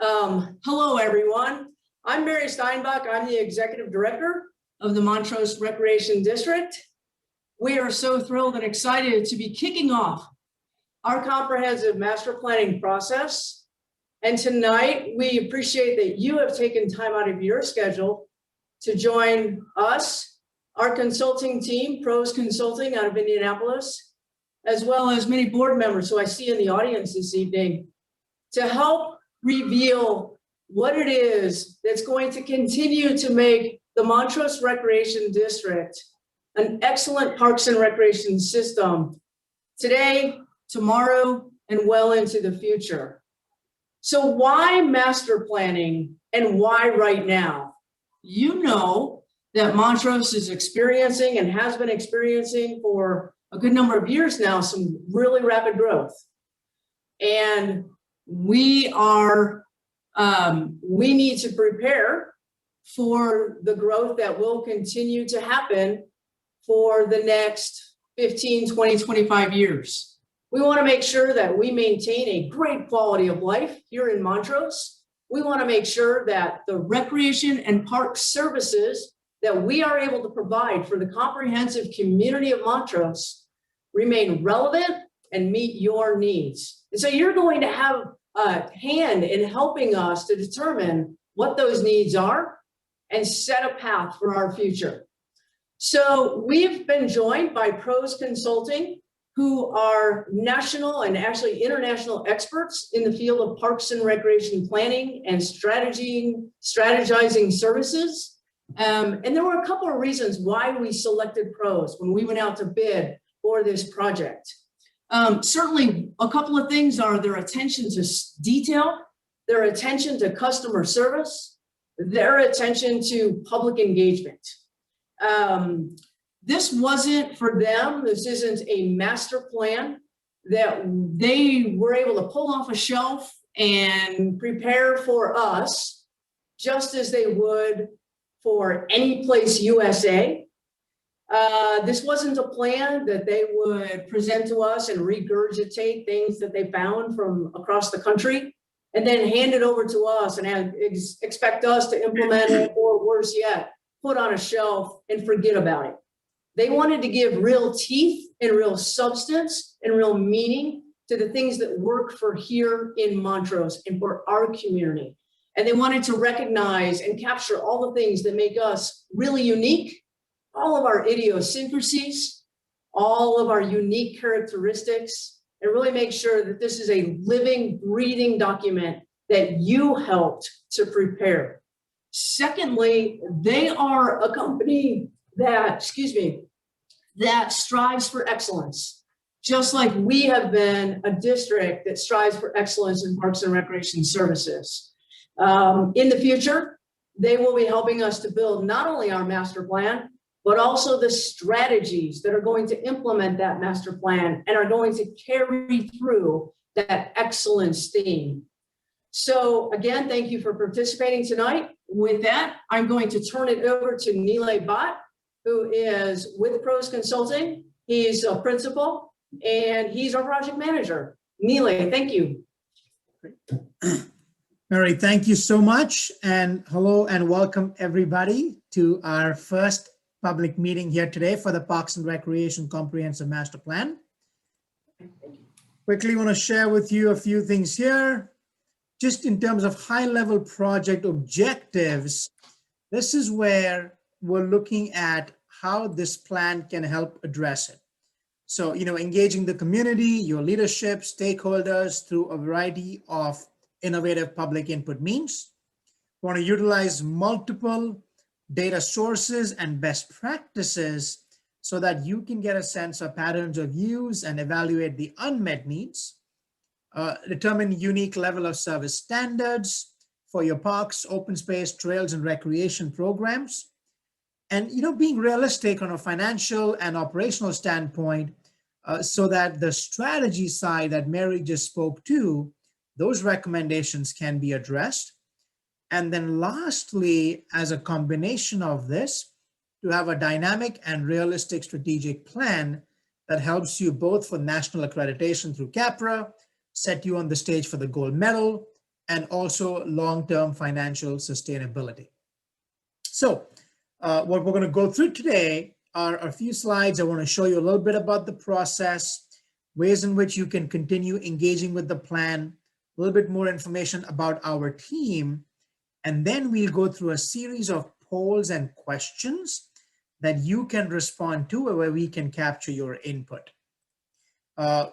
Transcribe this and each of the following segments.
Hello, everyone. I'm Mary Steinbach. I'm the Executive Director of the Montrose Recreation District. We are so thrilled and excited to be kicking off our comprehensive master planning process. And tonight, we appreciate that you have taken time out of your schedule to join us, our consulting team, Pros Consulting out of Indianapolis, as well as many board members who I see in the audience this evening, to help reveal what it is that's going to continue to make the Montrose Recreation District an excellent parks and recreation system today, tomorrow, and well into the future. So why master planning and why right now? You know that Montrose is experiencing and has been experiencing for a good number of years now some really rapid growth. And we need to prepare for the growth that will continue to happen for the next 15, 20, 25 years. We want to make sure that we maintain a great quality of life here in Montrose. We want to make sure that the recreation and park services that we are able to provide for the comprehensive community of Montrose remain relevant and meet your needs. And so you're going to have a hand in helping us to determine what those needs are and set a path for our future. So we've been joined by Pros Consulting, who are national and actually international experts in the field of parks and recreation planning and strategizing services. And there were a couple of reasons why we selected Pros when we went out to bid for this project. Certainly, a couple of things are their attention to detail, their attention to customer service, their attention to public engagement. This wasn't for them. This isn't a master plan that they were able to pull off a shelf and prepare for us, just as they would for any place USA. This wasn't a plan that they would present to us and regurgitate things that they found from across the country and then hand it over to us and expect us to implement it, or worse yet, put on a shelf and forget about it. They wanted to give real teeth and real substance and real meaning to the things that work for here in Montrose and for our community. And they wanted to recognize and capture all the things that make us really unique, all of our idiosyncrasies, all of our unique characteristics, and really make sure that this is a living, breathing document that you helped to prepare. Secondly, they are a company that strives for excellence, just like we have been a district that strives for excellence in parks and recreation services. In the future, they will be helping us to build not only our master plan, but also the strategies that are going to implement that master plan and are going to carry through that excellence theme. So again, thank you for participating tonight. With that, I'm going to turn it over to Nilay Bhatt, who is with Pros Consulting. He's a principal and he's our project manager. Nilay, thank you. Mary, thank you so much. And hello and welcome everybody to our first public meeting here today for the Parks and Recreation Comprehensive Master Plan. Quickly want to share with you a few things here. Just in terms of high-level project objectives, this is where we're looking at how this plan can help address it. So, engaging the community, your leadership, stakeholders through a variety of innovative public input means. We want to utilize multiple data sources and best practices so that you can get a sense of patterns of use and evaluate the unmet needs. Determine unique level of service standards for your parks, open space, trails, and recreation programs. And, being realistic on a financial and operational standpoint so that the strategy side that Mary just spoke to, those recommendations can be addressed. And then lastly, as a combination of this, to have a dynamic and realistic strategic plan that helps you both for national accreditation through CAPRA, set you on the stage for the gold medal, and also long-term financial sustainability. So what we're going to go through today are a few slides. I want to show you a little bit about the process, ways in which you can continue engaging with the plan, a little bit more information about our team, and then we'll go through a series of polls and questions that you can respond to where we can capture your input.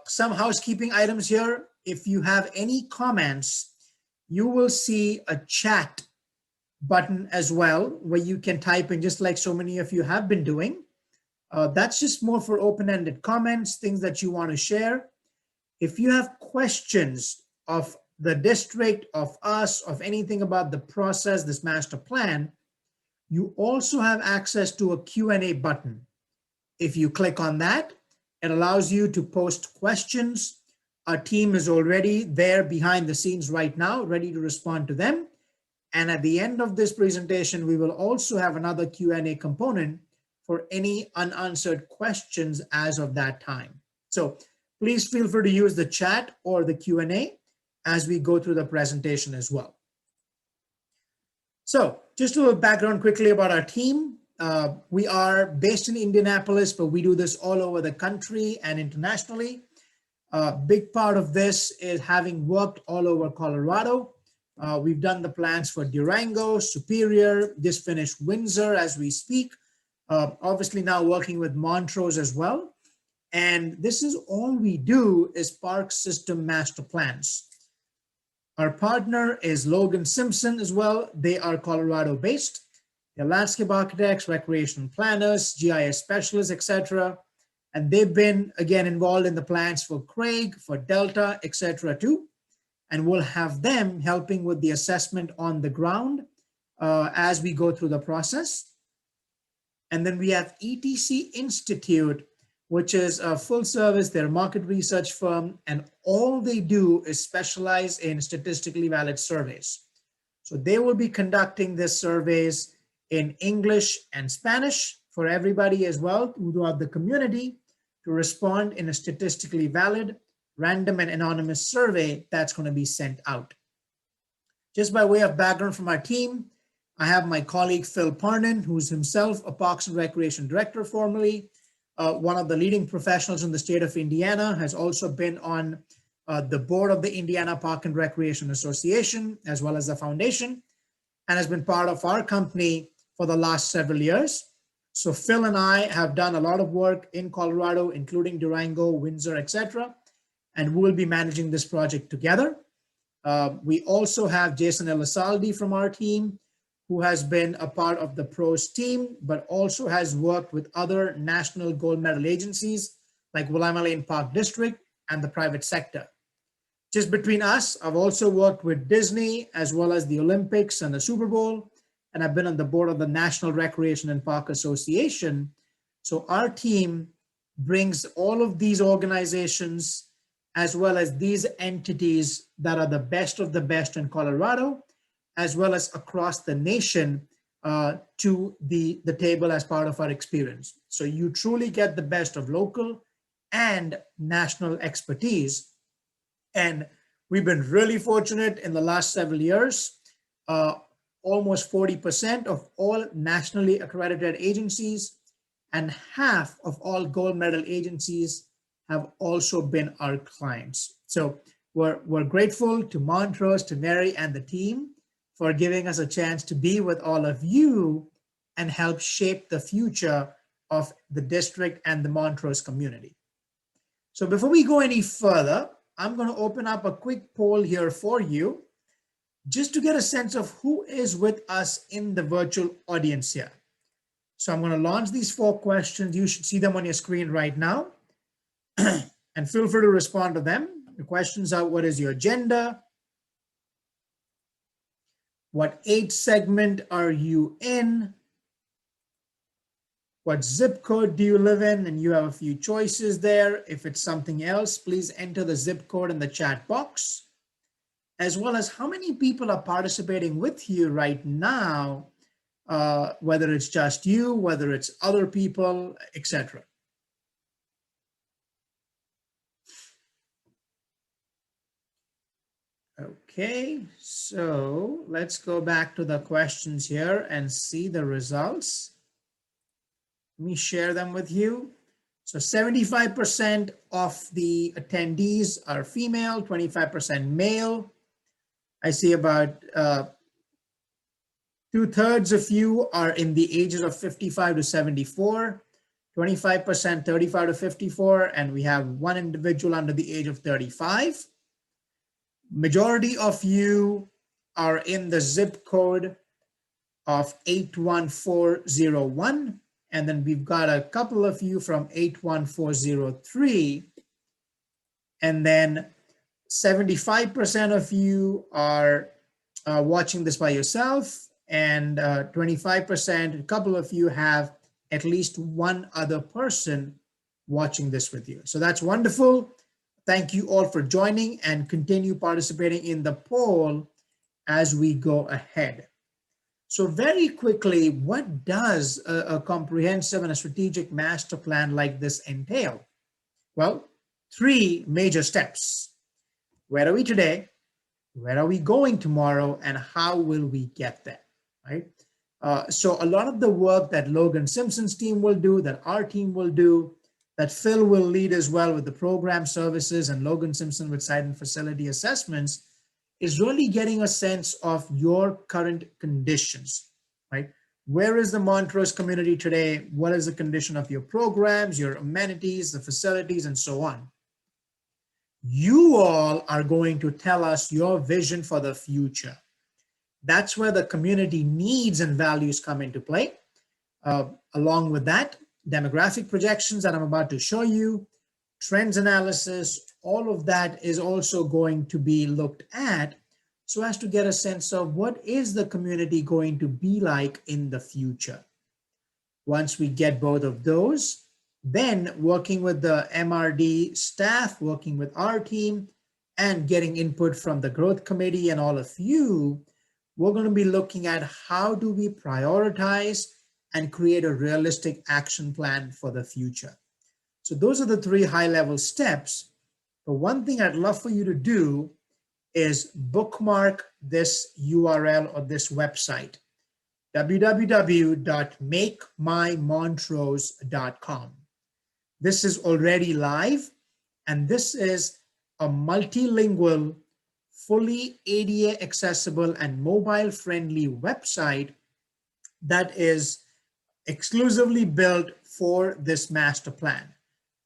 Some housekeeping items here. If you have any comments, you will see a chat button as well, where you can type in, just like so many of you have been doing. That's just more for open-ended comments, things that you want to share. If you have questions of the district, of us, of anything about the process, this master plan, you also have access to a Q&A button. If you click on that, it allows you to post questions. Our team is already there behind the scenes right now, ready to respond to them. And at the end of this presentation, we will also have another Q&A component for any unanswered questions as of that time. So please feel free to use the chat or the Q&A as we go through the presentation as well. So just a little background quickly about our team. We are based in Indianapolis, but we do this all over the country and internationally. A big part of this is having worked all over Colorado. We've done the plans for Durango, Superior, just finished Windsor as we speak. Obviously now working with Montrose as well. And this is all we do is park system master plans. Our partner is Logan Simpson as well. They are Colorado based. They're landscape architects, recreation planners, GIS specialists, etc. And they've been, again, involved in the plans for Craig, for Delta, etc. too. And we'll have them helping with the assessment on the ground as we go through the process. And then we have ETC Institute, which is a full service, they're a market research firm, and all they do is specialize in statistically valid surveys. So they will be conducting these surveys in English and Spanish for everybody as well throughout the community to respond in a statistically valid, random and anonymous survey that's going to be sent out. Just by way of background from our team, I have my colleague Phil Parnan, who's himself a Parks and Recreation Director formerly, one of the leading professionals in the state of Indiana, has also been on the board of the Indiana Park and Recreation Association, as well as the foundation, and has been part of our company for the last several years. So Phil and I have done a lot of work in Colorado, including Durango, Windsor, etc., and we'll be managing this project together. We also have Jason Elisaldi from our team, who has been a part of the PROS team, but also has worked with other national gold medal agencies like Willamette Lane Park District and the private sector. Just between us, I've also worked with Disney as well as the Olympics and the Super Bowl, and I've been on the board of the National Recreation and Park Association. So our team brings all of these organizations as well as these entities that are the best of the best in Colorado, as well as across the nation to the table as part of our experience. So you truly get the best of local and national expertise. And we've been really fortunate in the last several years. Almost 40% of all nationally accredited agencies and half of all gold medal agencies have also been our clients. So we're grateful to Montrose, to Mary and the team for giving us a chance to be with all of you and help shape the future of the district and the Montrose community. So before we go any further, I'm going to open up a quick poll here for you, just to get a sense of who is with us in the virtual audience here. So I'm going to launch these 4 questions. You should see them on your screen right now. And feel free to respond to them. The questions are, what is your agenda? What age segment are you in? What zip code do you live in? And you have a few choices there. If it's something else, please enter the zip code in the chat box, as well as how many people are participating with you right now, whether it's just you, whether it's other people, etc. Okay, so let's go back to the questions here and see the results. Let me share them with you. So 75% of the attendees are female, 25% male. I see about 2/3 of you are in the ages of 55 to 74, 25% 35 to 54, and we have one individual under the age of 35. Majority of you are in the zip code of 81401. And then we've got a couple of you from 81403. And then 75% of you are watching this by yourself. And 25%, a couple of you have at least one other person watching this with you. So that's wonderful. Thank you all for joining and continue participating in the poll as we go ahead. So very quickly, what does a comprehensive and a strategic master plan like this entail? Well, 3 major steps. Where are we today? Where are we going tomorrow? And how will we get there, right? So a lot of the work that Logan Simpson's team will do, that our team will do, that Phil will lead as well with the program services and Logan Simpson with site and facility assessments, is really getting a sense of your current conditions, right? Where is the Montrose community today? What is the condition of your programs, your amenities, the facilities, and so on? You all are going to tell us your vision for the future. That's where the community needs and values come into play. Along with that, demographic projections that I'm about to show you, trends analysis, all of that is also going to be looked at so as to get a sense of what is the community going to be like in the future. Once we get both of those, then working with the MRD staff, working with our team, and getting input from the growth committee and all of you, we're going to be looking at how do we prioritize and create a realistic action plan for the future. So those are the 3 high-level steps. But one thing I'd love for you to do is bookmark this URL or this website, www.makemymontrose.com. This is already live, and this is a multilingual, fully ADA accessible and mobile-friendly website that is exclusively built for this master plan.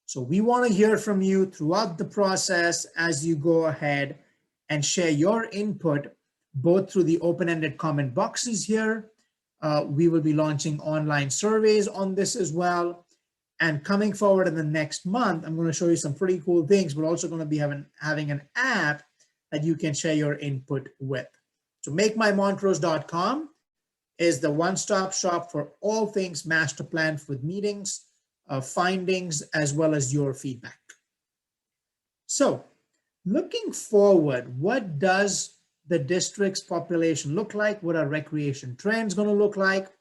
So we want to hear from you throughout the process as you go ahead and share your input, both through the open-ended comment boxes here. We will be launching online surveys on this as well. And coming forward in the next month, I'm going to show you some pretty cool things. We're also going to be having an app that you can share your input with. So makemymontrose.com is the one-stop shop for all things master plan with meetings, findings, as well as your feedback. So looking forward, what does the district's population look like? What are recreation trends going to look like?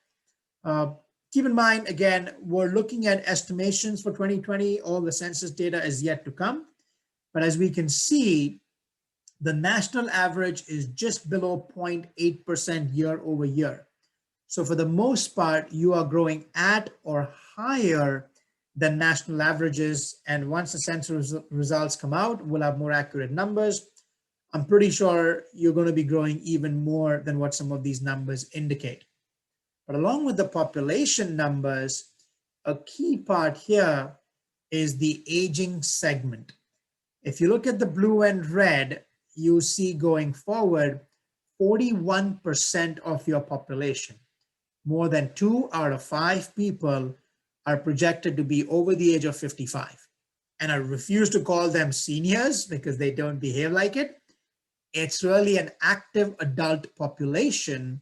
Keep in mind, again, we're looking at estimations for 2020. All the census data is yet to come. But as we can see, the national average is just below 0.8% year over year. So for the most part, you are growing at or higher than national averages. And once the census results come out, we'll have more accurate numbers. I'm pretty sure you're going to be growing even more than what some of these numbers indicate. But along with the population numbers, a key part here is the aging segment. If you look at the blue and red, you see going forward, 41% of your population, more than 2 out of 5 people, are projected to be over the age of 55. And I refuse to call them seniors because they don't behave like it. It's really an active adult population.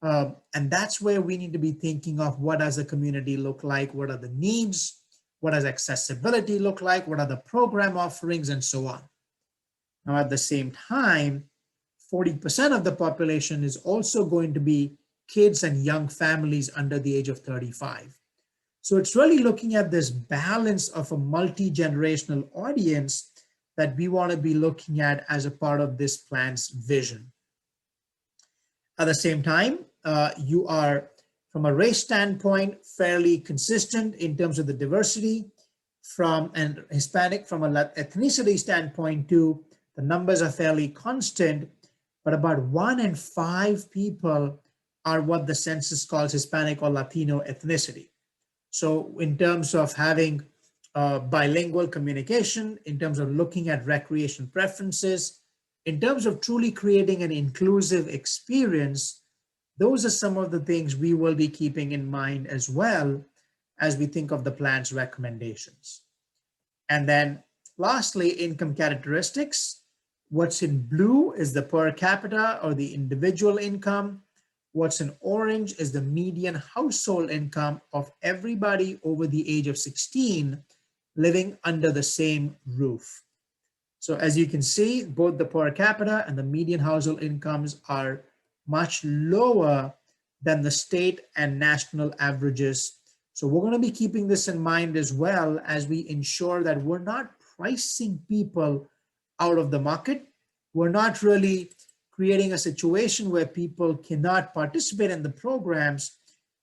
And that's where we need to be thinking of what does the community look like? What are the needs? What does accessibility look like? What are the program offerings and so on? Now, at the same time, 40% of the population is also going to be kids and young families under the age of 35. So it's really looking at this balance of a multi-generational audience that we want to be looking at as a part of this plan's vision. At the same time, you are, from a race standpoint, fairly consistent in terms of the diversity. From an Hispanic, from an ethnicity standpoint too, the numbers are fairly constant, but about 1 in 5 people are what the census calls Hispanic or Latino ethnicity. So in terms of having bilingual communication, in terms of looking at recreation preferences, in terms of truly creating an inclusive experience, those are some of the things we will be keeping in mind as well as we think of the plan's recommendations. And then lastly, income characteristics. What's in blue is the per capita or the individual income. What's in orange is the median household income of everybody over the age of 16 living under the same roof. So as you can see, both the per capita and the median household incomes are much lower than the state and national averages. So we're going to be keeping this in mind as well as we ensure that we're not pricing people out of the market. We're not really creating a situation where people cannot participate in the programs,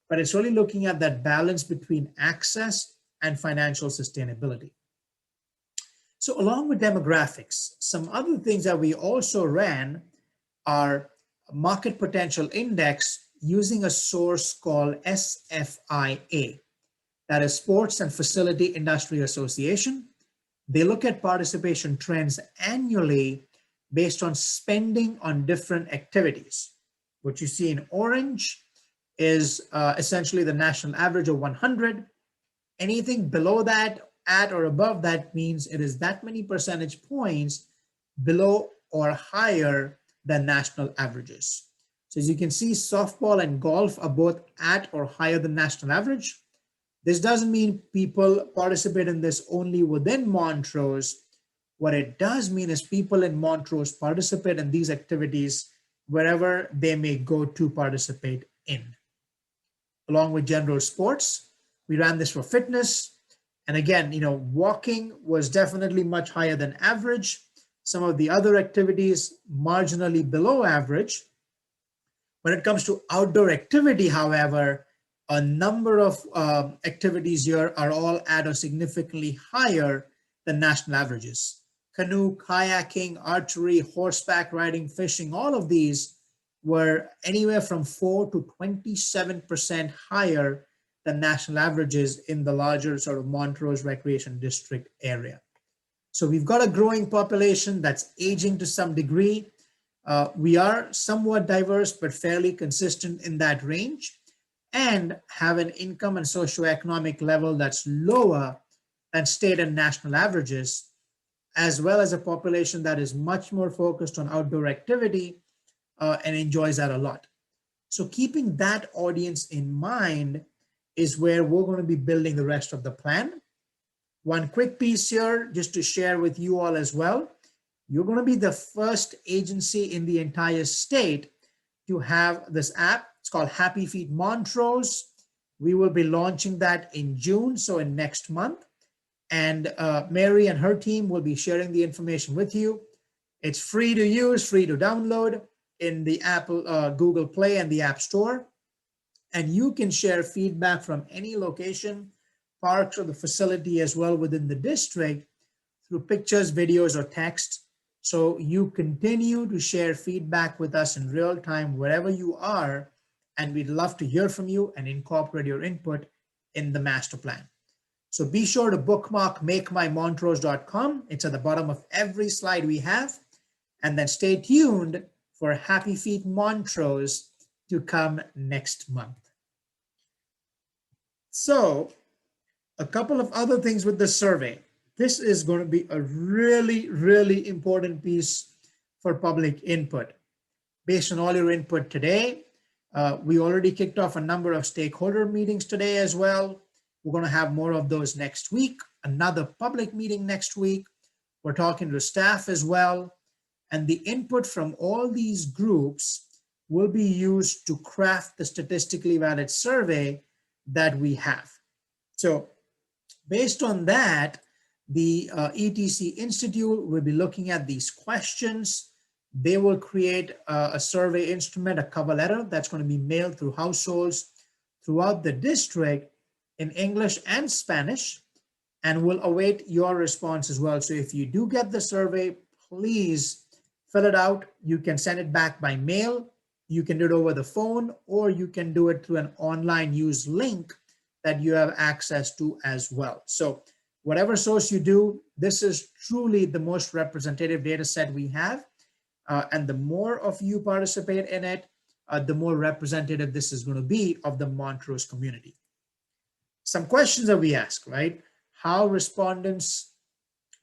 but it's really looking at that balance between access and financial sustainability. So along with demographics, some other things that we also ran are market potential index using a source called SFIA, that is Sports and Facility Industry Association. They look at participation trends annually based on spending on different activities. What you see in orange is essentially the national average of 100. Anything below that, at or above that, means it is that many percentage points below or higher than national averages. So as you can see, softball and golf are both at or higher than national average. This doesn't mean people participate in this only within Montrose. What it does mean is people in Montrose participate in these activities wherever they may go to participate in. Along with general sports, we ran this for fitness. And again, walking was definitely much higher than average. Some of the other activities marginally below average. When it comes to outdoor activity, however, a number of activities here are all at or significantly higher than national averages. Canoe, kayaking, archery, horseback riding, fishing, all of these were anywhere from 4 to 27% higher than national averages in the larger sort of Montrose Recreation District area. So we've got a growing population that's aging to some degree. We are somewhat diverse, but fairly consistent in that range, and have an income and socioeconomic level that's lower than state and national averages, as well as a population that is much more focused on outdoor activity and enjoys that a lot. So keeping that audience in mind is where we're going to be building the rest of the plan. One quick piece here, just to share with you all as well. You're going to be the first agency in the entire state to have this app. It's called Happy Feet Montrose. We will be launching that in June, so in next month. And Mary and her team will be sharing the information with you. It's free to use, free to download in the Apple, Google Play and the App Store. And you can share feedback from any location, parks, or the facility as well within the district through pictures, videos, or text. So you continue to share feedback with us in real time wherever you are, and we'd love to hear from you and incorporate your input in the master plan. So be sure to bookmark makemymontrose.com. It's at the bottom of every slide we have. And then stay tuned for Happy Feet Montrose to come next month. So a couple of other things with the survey. This is going to be a really, really important piece for public input. Based on all your input today, we already kicked off a number of stakeholder meetings today as well. We're going to have more of those next week, another public meeting next week. We're talking to staff as well. And the input from all these groups will be used to craft the statistically valid survey that we have. So based on that, The ETC Institute will be looking at these questions. They will create a survey instrument, a cover letter that's going to be mailed through households throughout the district in English and Spanish, and will await your response as well. So if you do get the survey, please fill it out. You can send it back by mail. You can do it over the phone, or you can do it through an online use link that you have access to as well. So whatever source you do, this is truly the most representative data set we have. And the more of you participate in it, the more representative this is going to be of the Montrose community. Some questions that we ask, right? How respondents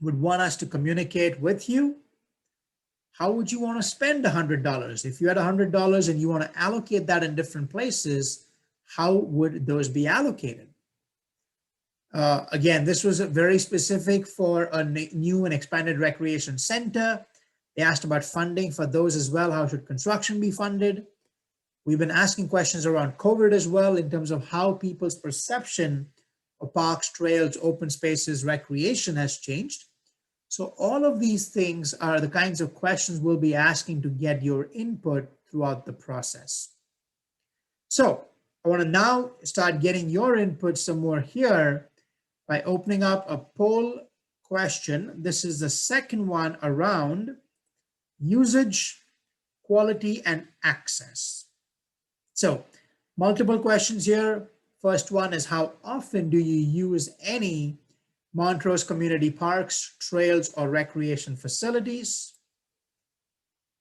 would want us to communicate with you. How would you want to spend $100? If you had $100 and you want to allocate that in different places, how would those be allocated? Again, this was very specific for a new and expanded recreation center. They asked about funding for those as well. How should construction be funded? We've been asking questions around COVID as well in terms of how people's perception of parks, trails, open spaces, recreation has changed. So all of these things are the kinds of questions we'll be asking to get your input throughout the process. So I want to now start getting your input some more here by opening up a poll question. This is the second one around usage, quality, and access. So multiple questions here. First one is, how often do you use any Montrose community parks, trails, or recreation facilities?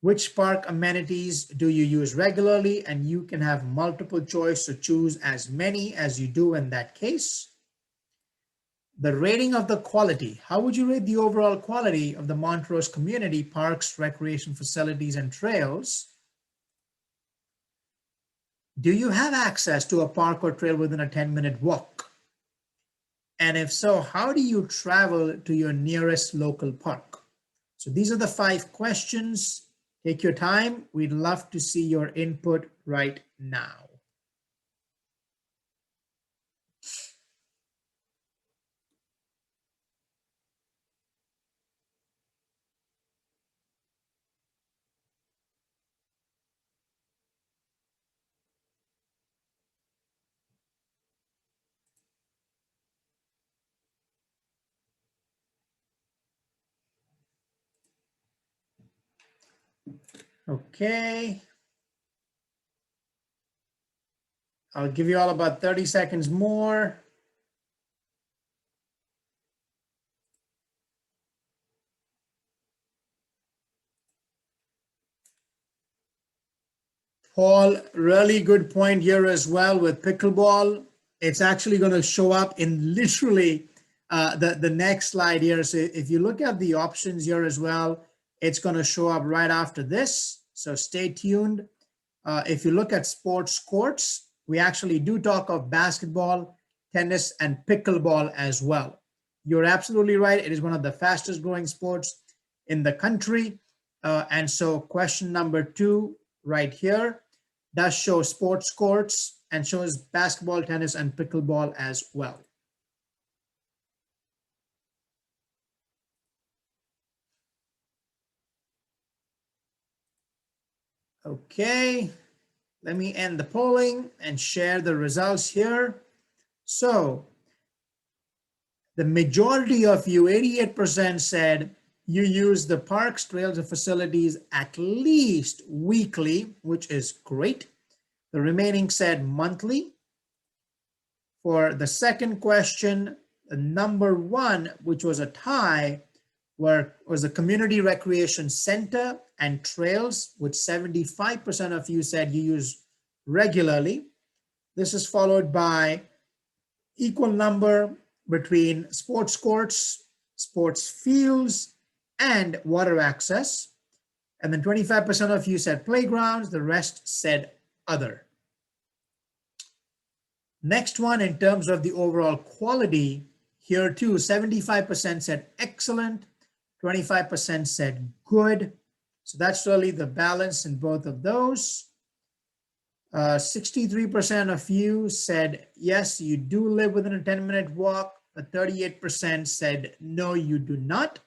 Which park amenities do you use regularly? And you can have multiple choice to choose as many as you do in that case. The rating of the quality. How would you rate the overall quality of the Montrose community parks, recreation facilities, and trails? Do you have access to a park or trail within a 10-minute walk? And if so, how do you travel to your nearest local park? So these are the 5 questions. Take your time. We'd love to see your input right now. Okay. I'll give you all about 30 seconds more. Paul, really good point here as well with pickleball. It's actually going to show up in literally the next slide here. So if you look at the options here as well, it's going to show up right after this. So stay tuned. If you look at sports courts, we actually do talk of basketball, tennis, and pickleball as well. You're absolutely right. It is one of the fastest growing sports in the country. And so question number 2 right here does show sports courts and shows basketball, tennis, and pickleball as well. Okay, let me end the polling and share the results here. So the majority of you, 88%, said you use the parks, trails, and facilities at least weekly, which is great. The remaining said monthly. For the second question, the number 1, which was a tie, was the community recreation center and trails, which 75% of you said you use regularly. This is followed by equal number between sports courts, sports fields, and water access. And then 25% of you said playgrounds, the rest said other. Next one, in terms of the overall quality, here too, 75% said excellent, 25% said good. So that's really the balance in both of those. 63% of you said, yes, you do live within a 10-minute walk. but 38% said, no, you do not.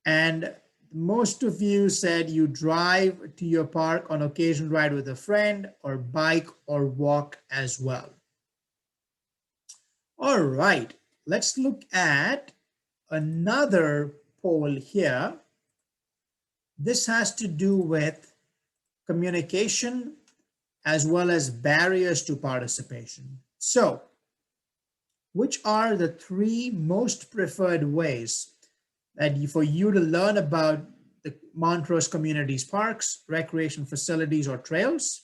And most of you said you drive to your park on occasion, ride with a friend, or bike or walk as well. All right, let's look at another poll here. This has to do with communication as well as barriers to participation. So, which are the 3 most preferred ways that for you to learn about the Montrose community's parks, recreation facilities, or trails?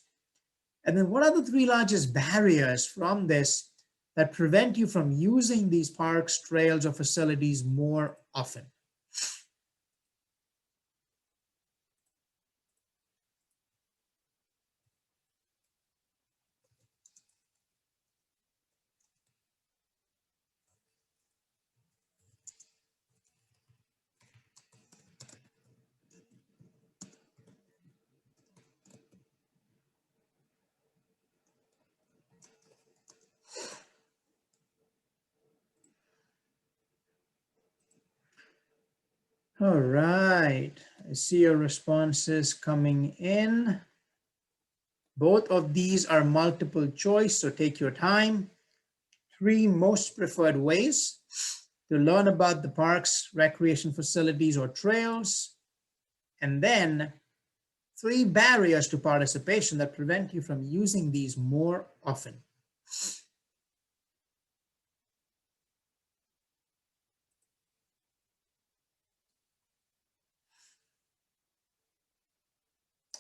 And then what are the 3 largest barriers from this that prevent you from using these parks, trails, or facilities more often? All right, I see your responses coming in. Both of these are multiple choice, so take your time. 3 most preferred ways to learn about the parks, recreation facilities, or trails. And then 3 barriers to participation that prevent you from using these more often.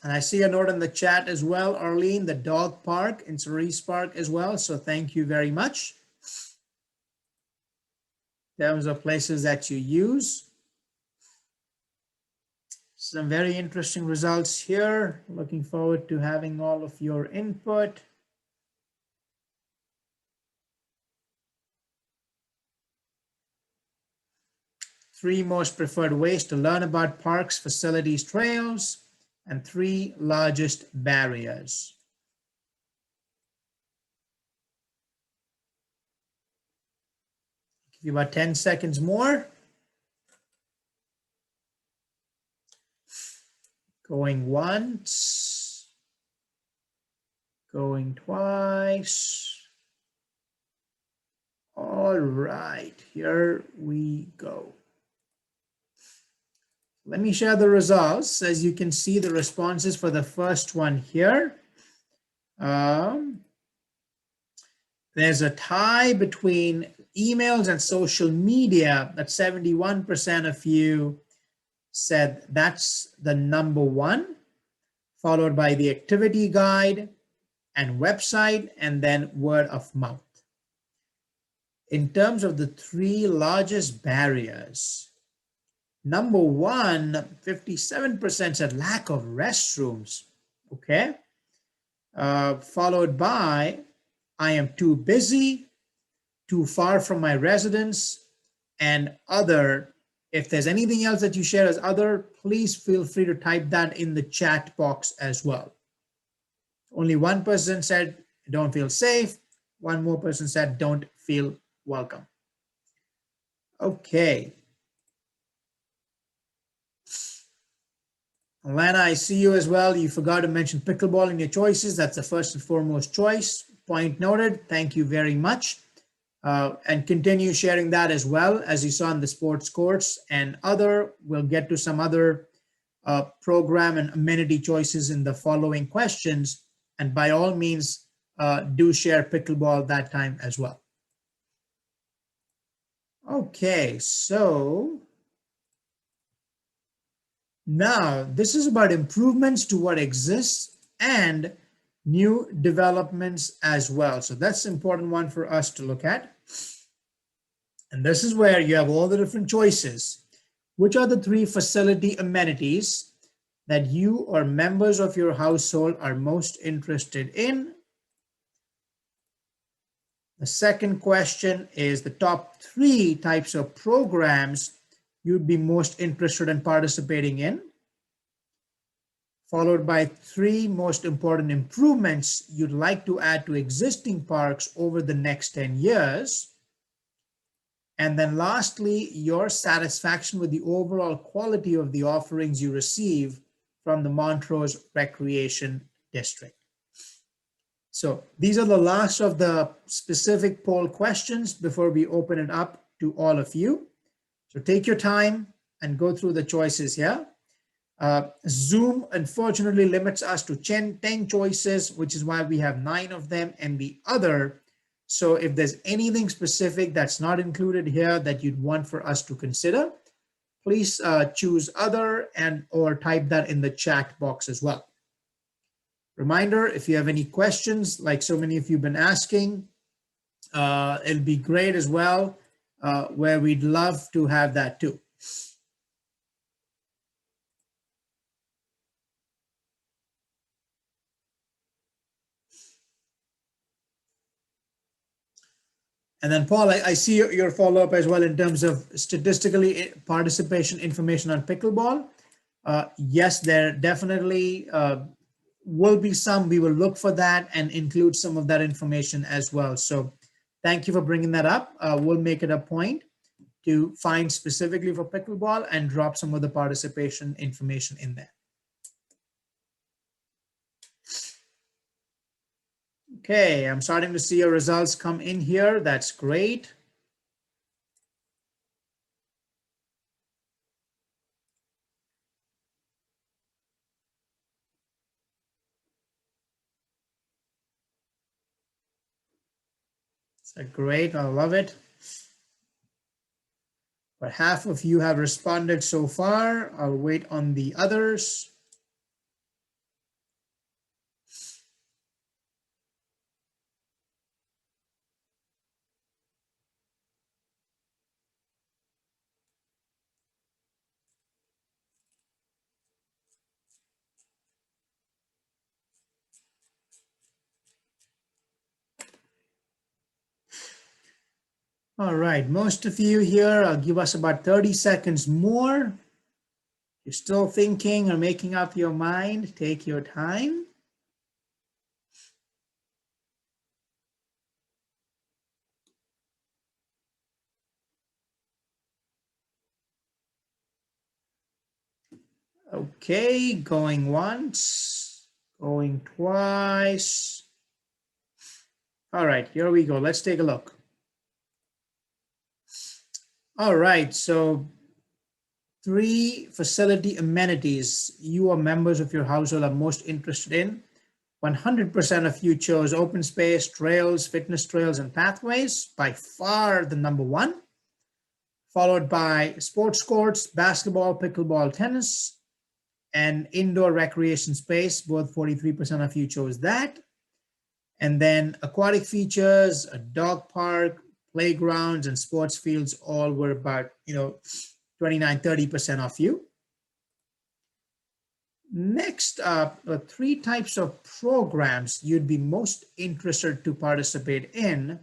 And I see a note in the chat as well, Arlene, the dog park in Cerise Park as well. So thank you very much. In terms of places that you use. Some very interesting results here. Looking forward to having all of your input. Three most preferred ways to learn about parks, facilities, trails, and 3 largest barriers. Give you about 10 seconds more. Going once, going twice. All right, here we go. Let me share the results. As you can see, the responses for the first one here. There's a tie between emails and social media. That 71% of you said that's the number 1, followed by the activity guide and website, and then word of mouth. In terms of the 3 largest barriers, number 1, 57% said lack of restrooms, okay? Followed by, I am too busy, too far from my residence, and other. If there's anything else that you share as other, please feel free to type that in the chat box as well. Only 1 person said, don't feel safe. 1 more person said, don't feel welcome. Okay. Alana, I see you as well. You forgot to mention pickleball in your choices. That's the first and foremost choice. Point noted. Thank you very much. And continue sharing that as well, as you saw in the sports courts and other. We'll get to some other program and amenity choices in the following questions. And by all means, do share pickleball that time as well. Okay, so now this is about improvements to what exists and new developments as well. So that's an important one for us to look at. And this is where you have all the different choices. Which are the 3 facility amenities that you or members of your household are most interested in? The second question is the top 3 types of programs you'd be most interested in participating in, followed by 3 most important improvements you'd like to add to existing parks over the next 10 years. And then lastly, your satisfaction with the overall quality of the offerings you receive from the Montrose Recreation District. So these are the last of the specific poll questions before we open it up to all of you. So take your time and go through the choices here. Zoom unfortunately limits us to 10 choices, which is why we have 9 of them and the other. So if there's anything specific that's not included here that you'd want for us to consider, please choose other and or type that in the chat box as well. Reminder, if you have any questions, like so many of you have been asking, it'll be great as well, where we'd love to have that too. And then Paul, I see your follow-up as well in terms of statistically participation information on pickleball. Yes, there definitely will be some. We will look for that and include some of that information as well. So thank you for bringing that up. We'll make it a point to find specifically for pickleball and drop some of the participation information in there. Okay, I'm starting to see your results come in here. That's great. So great, I love it. But half of you have responded so far. I'll wait on the others. All right, most of you here, I'll give us about 30 seconds more. You're still thinking or making up your mind, take your time. Okay, going once, going twice. All right, here we go. Let's take a look. All right, so 3 facility amenities you or members of your household are most interested in. 100% of you chose open space, trails, fitness trails, and pathways, by far the number 1, followed by sports courts, basketball, pickleball, tennis, and indoor recreation space. Both 43% of you chose that. And then aquatic features, a dog park, playgrounds, and sports fields all were about, 29-30% of you. Next up, 3 types of programs you'd be most interested to participate in.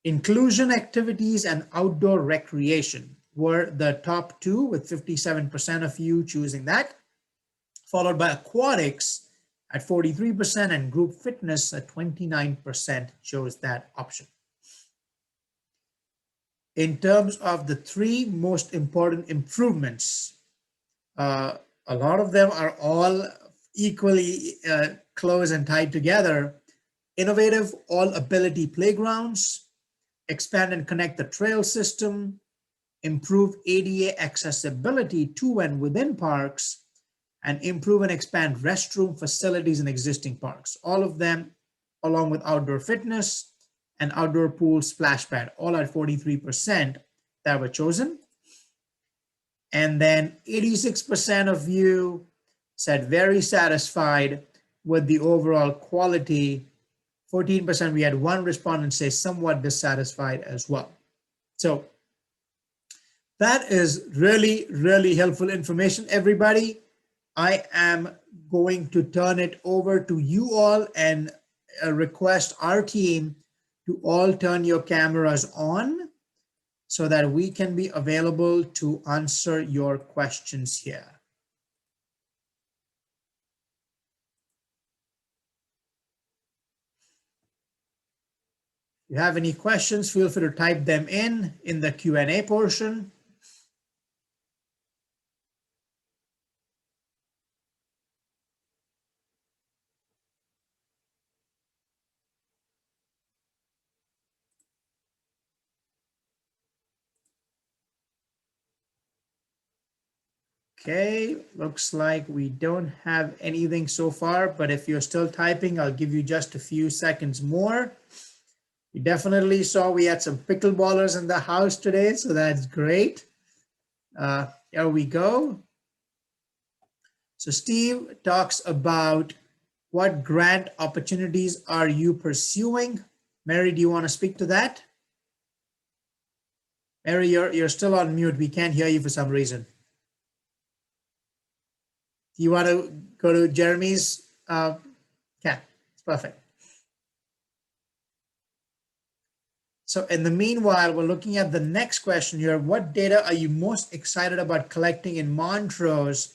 Inclusion activities and outdoor recreation were the top 2, with 57% of you choosing that, followed by aquatics at 43% and group fitness at 29% chose that option. In terms of the 3 most important improvements, a lot of them are all equally close and tied together. Innovative all ability playgrounds, expand and connect the trail system, improve ADA accessibility to and within parks, and improve and expand restroom facilities in existing parks. All of them, along with outdoor fitness and outdoor pool splash pad, all at 43% that were chosen. And then 86% of you said very satisfied with the overall quality. 14%, we had 1 respondent say somewhat dissatisfied as well. So that is really, really helpful information, everybody. I am going to turn it over to you all and request our team to all turn your cameras on so that we can be available to answer your questions here. If you have any questions, feel free to type them in the Q&A portion. Okay, looks like we don't have anything so far, but if you're still typing, I'll give you just a few seconds more. You definitely saw we had some pickleballers in the house today, so that's great. Here we go. So Steve talks about what grant opportunities are you pursuing? Mary, do you want to speak to that? Mary, you're still on mute. We can't hear you for some reason. Do you want to go to Jeremy's? Yeah, it's perfect. So in the meanwhile, we're looking at the next question here. What data are you most excited about collecting in Montrose?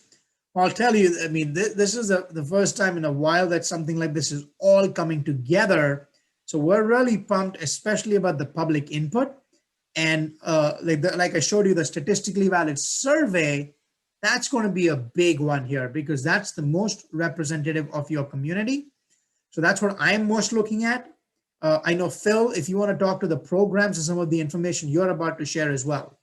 Well, I'll tell you, I mean, this is the first time in a while that something like this is all coming together. So we're really pumped, especially about the public input. And like I showed you, the statistically valid survey, that's going to be a big one here because that's the most representative of your community. So that's what I'm most looking at. I know, Phil, if you want to talk to the programs and some of the information you're about to share as well.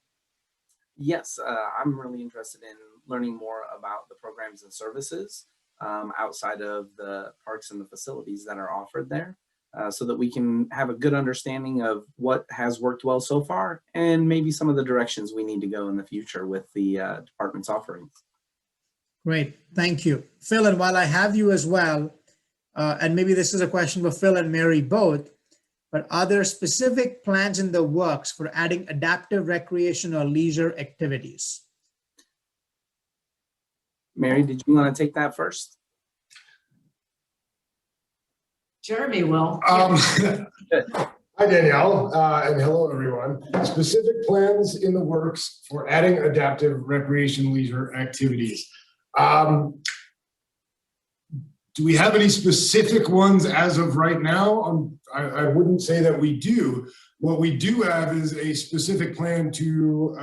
Yes, I'm really interested in learning more about the programs and services outside of the parks and the facilities that are offered there so that we can have a good understanding of what has worked well so far and maybe some of the directions we need to go in the future with the department's offerings. Great, thank you. Phil, and while I have you as well, and maybe this is a question for Phil and Mary both, but are there specific plans in the works for adding adaptive recreation or leisure activities? Mary, did you want to take that first? Jeremy will. Hi, Danielle, and hello, everyone. Specific plans in the works for adding adaptive recreation leisure activities. Do we have any specific ones as of right now? I wouldn't say that we do. What we do have is a specific plan to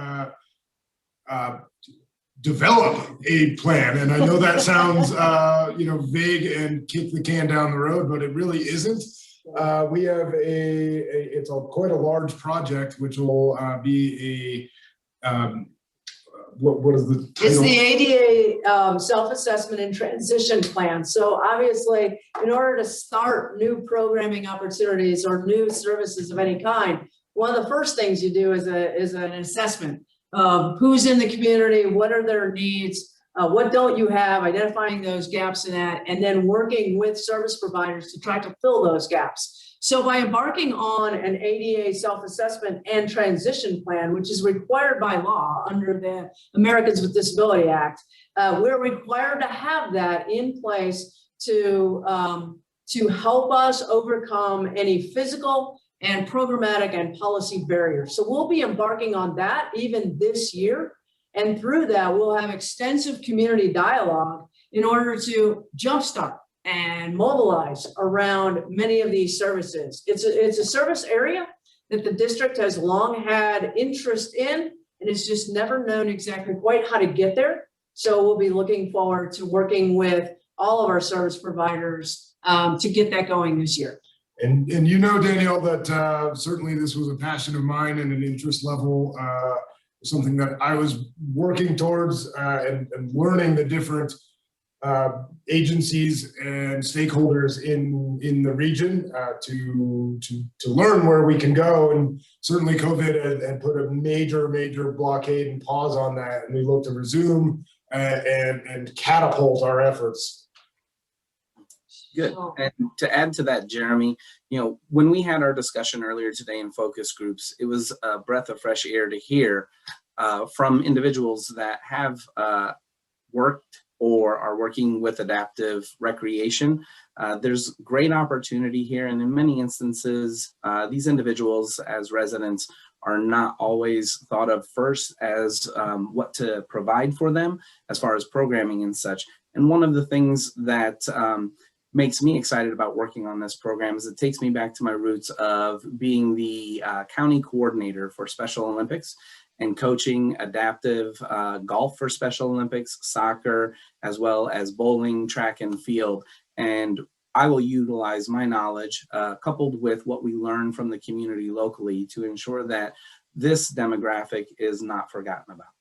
develop a plan. And I know that sounds vague and kick the can down the road, but it really isn't. We have it's quite a large project, which will be what is the title? It's the ADA self-assessment and transition plan. So obviously, in order to start new programming opportunities or new services of any kind, one of the first things you do is an assessment of who's in the community, what are their needs, what don't you have, identifying those gaps in that, and then working with service providers to try to fill those gaps. So by embarking on an ADA self-assessment and transition plan, which is required by law under the Americans with Disability Act, we're required to have that in place to help us overcome any physical and programmatic and policy barriers. So we'll be embarking on that even this year. And through that, we'll have extensive community dialogue in order to jumpstart and mobilize around many of these services. It's a service area that the district has long had interest in, and it's just never known exactly quite how to get there. So we'll be looking forward to working with all of our service providers to get that going this year. And you know, Danielle, that certainly this was a passion of mine and an interest level, something that I was working towards and learning the different agencies and stakeholders in the region to learn where we can go. And certainly COVID had put a major blockade and pause on that, and we look to resume and catapult our efforts. Good. And to add to that, Jeremy, when we had our discussion earlier today in focus groups, it was a breath of fresh air to hear from individuals that have worked or are working with adaptive recreation. There's great opportunity here, and in many instances, these individuals as residents are not always thought of first as what to provide for them as far as programming and such. And one of the things that makes me excited about working on this program is it takes me back to my roots of being the county coordinator for Special Olympics and coaching adaptive golf for Special Olympics, soccer, as well as bowling, track and field. And I will utilize my knowledge coupled with what we learn from the community locally to ensure that this demographic is not forgotten about.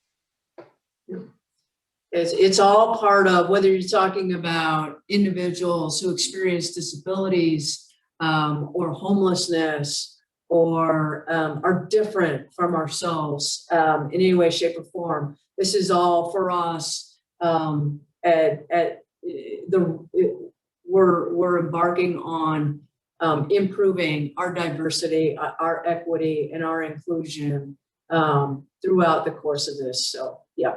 It's all part of, whether you're talking about individuals who experience disabilities or homelessness or are different from ourselves in any way, shape, or form. This is all for us we're embarking on improving our diversity, our equity, and our inclusion throughout the course of this. So, yeah.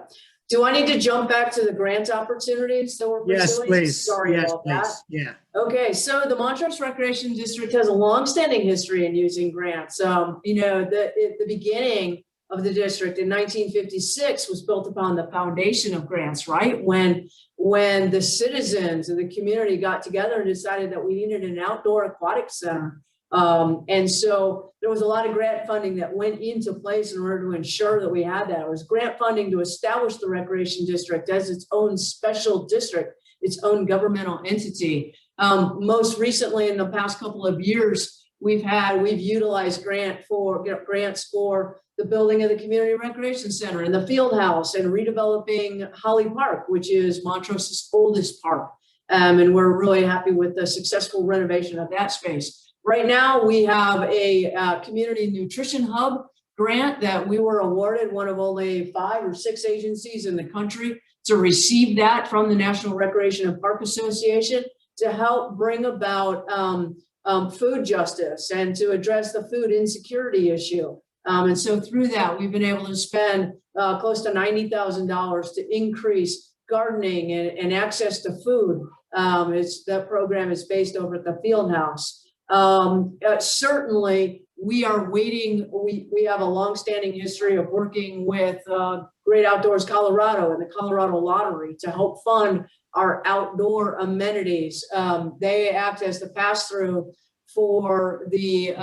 Do I need to jump back to the grant opportunities that we're pursuing? Yes, please. Sorry Yes, about please. that. Yeah. Okay, so the Montrose Recreation District has a long-standing history in using grants. You know, the beginning of the district in 1956 was built upon the foundation of grants, right? When the citizens of the community got together and decided that we needed an outdoor aquatic center. And so there was a lot of grant funding that went into place in order to ensure that we had that. It was grant funding to establish the Recreation District as its own special district, its own governmental entity. Most recently, in the past couple of years, we've utilized grants for the building of the community recreation center and the field house and redeveloping Holly Park, which is Montrose's oldest park. And we're really happy with the successful renovation of that space. Right now, we have a community nutrition hub grant that we were awarded, one of only 5 or 6 agencies in the country to receive that from the National Recreation and Park Association to help bring about food justice and to address the food insecurity issue. And so through that, we've been able to spend close to $90,000 to increase gardening and access to food. That program is based over at the field house. Certainly, we are waiting. We have a long-standing history of working with Great Outdoors Colorado and the Colorado Lottery to help fund our outdoor amenities. They act as the pass-through for the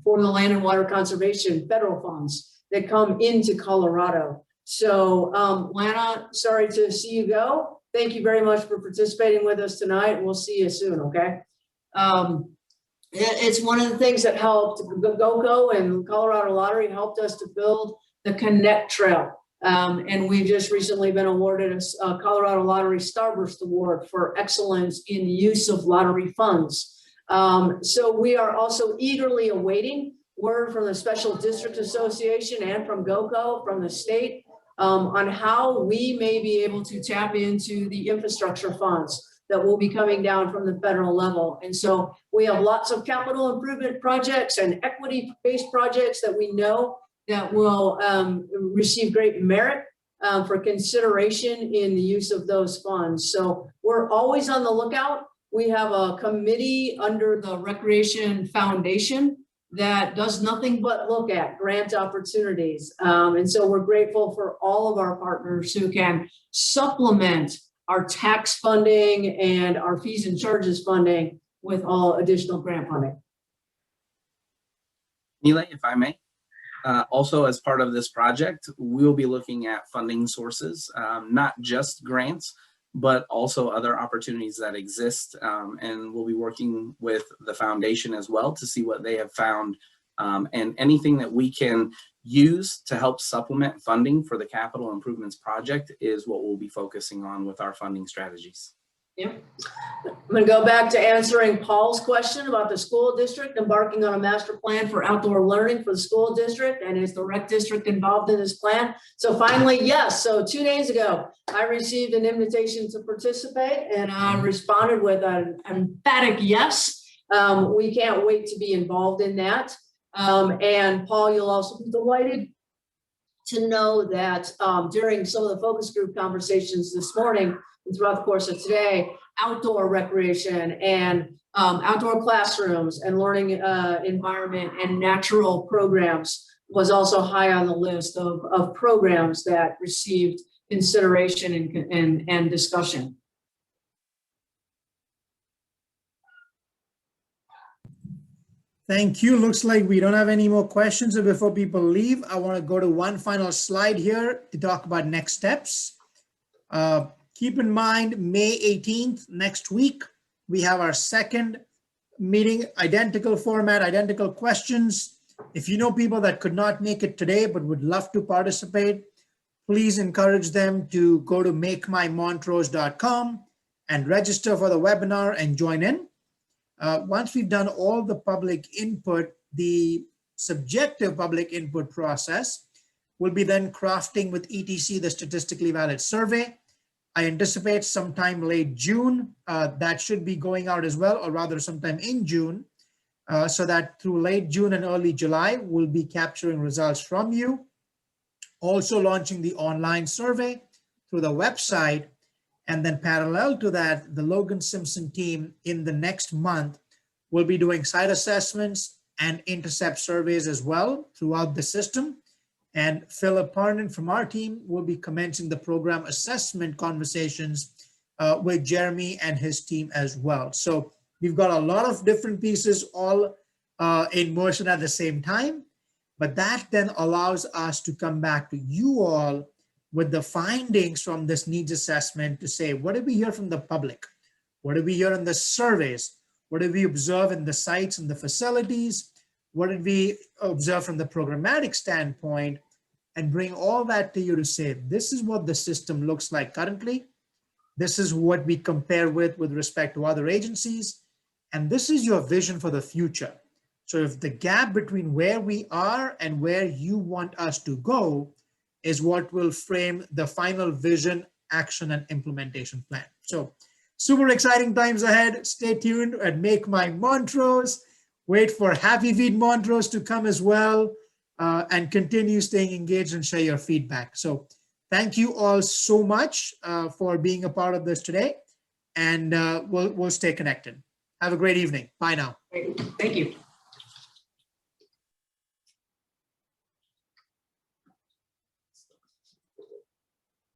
land and water conservation federal funds that come into Colorado. So, Lana, sorry to see you go. Thank you very much for participating with us tonight, and we'll see you soon. Okay. It's one of the things that helped GoCo and Colorado Lottery helped us to build the Connect Trail. And we've just recently been awarded a Colorado Lottery Starburst Award for excellence in use of lottery funds. So we are also eagerly awaiting word from the Special District Association and from GoCo, from the state, on how we may be able to tap into the infrastructure funds that will be coming down from the federal level. And so we have lots of capital improvement projects and equity-based projects that we know that will receive great merit for consideration in the use of those funds. So we're always on the lookout. We have a committee under the Recreation Foundation that does nothing but look at grant opportunities. And so we're grateful for all of our partners who can supplement our tax funding and our fees and charges funding with all additional grant funding. Nile, if I may, also as part of this project, we'll be looking at funding sources, not just grants, but also other opportunities that exist. And we'll be working with the foundation as well to see what they have found and anything that we can use to help supplement funding for the capital improvements project is what we'll be focusing on with our funding strategies. Yeah. I'm going to go back to answering Paul's question about the school district embarking on a master plan for outdoor learning for the school district, and is the rec district involved in this plan? So finally, yes. So 2 days ago, I received an invitation to participate, and I responded with an emphatic yes. We can't wait to be involved in that. And Paul, you'll also be delighted to know that during some of the focus group conversations this morning and throughout the course of today, outdoor recreation and outdoor classrooms and learning environment and natural programs was also high on the list of programs that received consideration and discussion. Thank you. Looks like we don't have any more questions. So before people leave, I want to go to one final slide here to talk about next steps. Keep in mind, May 18th, next week, we have our second meeting, identical format, identical questions. If you know people that could not make it today but would love to participate, please encourage them to go to makemymontrose.com and register for the webinar and join in. Once we've done all the public input, the subjective public input process will be then crafting with ETC the statistically valid survey. I anticipate sometime late June, that should be going out as well, or rather sometime in June, so that through late June and early July, we'll be capturing results from you. Also launching the online survey through the website. And then parallel to that, the Logan Simpson team in the next month will be doing site assessments and intercept surveys as well throughout the system. And Philip Parnan from our team will be commencing the program assessment conversations with Jeremy and his team as well. So we've got a lot of different pieces all in motion at the same time, but that then allows us to come back to you all with the findings from this needs assessment to say, what did we hear from the public? What did we hear in the surveys? What did we observe in the sites and the facilities? What did we observe from the programmatic standpoint? And bring all that to you to say, this is what the system looks like currently. This is what we compare with respect to other agencies. And this is your vision for the future. So if the gap between where we are and where you want us to go is what will frame the final vision, action, and implementation plan. So super exciting times ahead. Stay tuned and Make My Montrose. Wait for Happy Feet Montrose to come as well, and continue staying engaged and share your feedback. So thank you all so much for being a part of this today, and we'll stay connected. Have a great evening. Bye now. Great. Thank you.